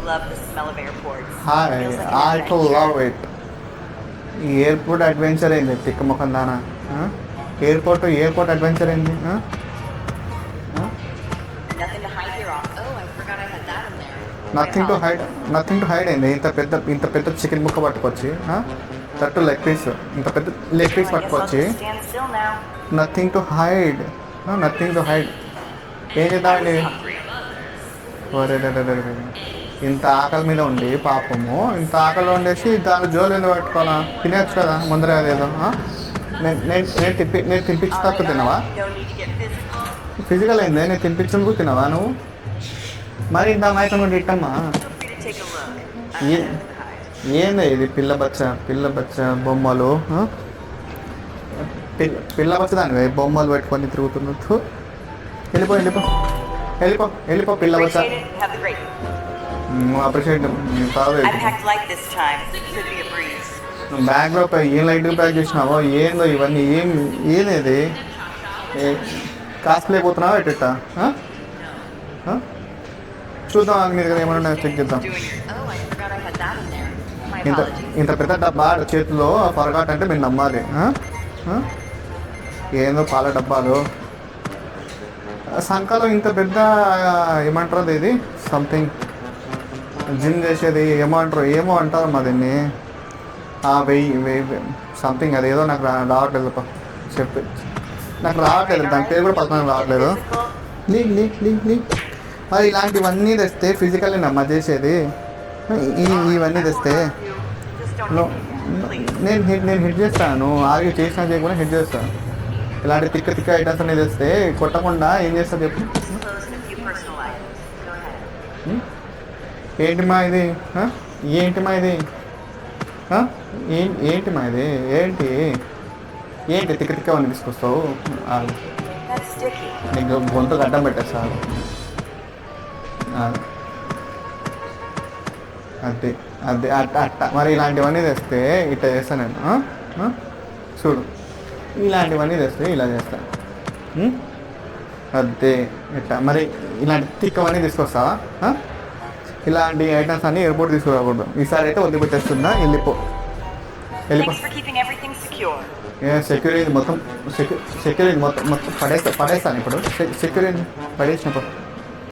love the smell of airports. Hi Feels like I an adventure. Love it. ఈ airport adventure ఏంది తిక్క ముఖం దానా? ఎయిర్పోర్ట్ అడ్వెంచర్ ఏంది? Nothing to hide here. Oh, I forgot I had that in there. Nothing to hide అయింది. ఇంత పెద్ద chicken ముక్క పట్టుకొచ్చి దట్టు లెగ్ పీస్, ఇంత పెద్ద leg piece Well, I guess I'll పట్టుకొచ్చి just stand still now. Nothing to hide. ఏం I చేద్దామండి? was hungry. ఇంత ఆకలి మీద ఉండి పాపము, ఇంత ఆకలి వండేసి దాని జోలు ఎందుకు పట్టుకోవాలా? తినేయచ్చు కదా ముందర అదేదో. నేను తినిపించి తక్కువ తినవా? No need to get physical. Physical అయిందే, నేను తినిపించను తినవా నువ్వు? మరి ఇంత మైతం కూడా ఇట్టమ్మా. Feel free to take a look. I'm A nothing to hide. ఏంది ఇది? పిల్ల బచ్చ బొమ్మలు. పిల్ల బచ్చ దానివే బొమ్మలు పెట్టుకొని తిరుగుతున్నట్టు. వెళ్ళిపో పిల్ల బచ్చ. Appreciate it. Have the great. Appreciate కాదు. I packed light this time. Could be a breeze. బ్యాగ్లో ఏం లైట్గా ప్యాక్ చేసినావో ఏందో ఇవన్నీ, ఏది కాస్ట్ లేకపోతున్నావా ఎట్ట? చూద్దాం ఆగు, నీ దగ్గర ఏమన్నా చెక్ చేద్దాం. Oh, I forgot I had that in there. My ఇంత apologies. ఇంత పెద్ద డబ్బా చేతిలో ఫర్గాట్ అంటే మీరు నమ్మాలి. ఏందో పాల డబ్బాలు సంఖలో ఇంత పెద్ద ఏమంటారు ఇది? సంథింగ్ జిమ్ చేసేది ఏమో అంటారు దీన్ని. వెయ్యి సంథింగ్ అదేదో నాకు రావట్లేదు చెప్పి, నాకు రావట్లేదు, దాని పేరు కూడా పక్కన రావట్లేదు. మరి ఇలాంటివన్నీ తెస్తే ఫిజికల్లీ నమ్మ చేసేది. ఇవన్నీ తెస్తే Just don't hit me, please. నేను హిట్ చేస్తాను, ఆగి చేసినా చేయకుండా హిట్ చేస్తాను. ఇలాంటి తిక్క ఐటమ్స్ అనేది తెస్తే కొట్టకుండా ఏం చేస్తా చెప్పు. Close and a few personal items. Go ahead. ఏంటిమా ఇది? ఏంటిమా ఇది? ఏంటి తిక్క అవన్నీ తీసుకొస్తావు? That's sticky. నీకు గొంతు అడ్డం పెట్టేస్తాను. అదే అట్ట మరి ఇలాంటివన్నీ తెస్తే ఇట్లా చేస్తాను నేను. చూడు, ఇలాంటివన్నీ తెస్తే ఇలా చేస్తాను. అదే ఇట్లా మరి ఇలాంటి తిక్కవన్నీ తీసుకొస్తావా? ఇలాంటి ఐటమ్స్ అన్నీ ఎయిర్పోర్ట్ తీసుకురాకూడదు. ఈసారి అయితే వదిలిపెట్టేస్తుందా? వెళ్ళిపో. Thanks for keeping everything secure. Security మొత్తం పడేస్తాను ఇప్పుడు. సెక్యూరిటీ పడేసినప్పుడు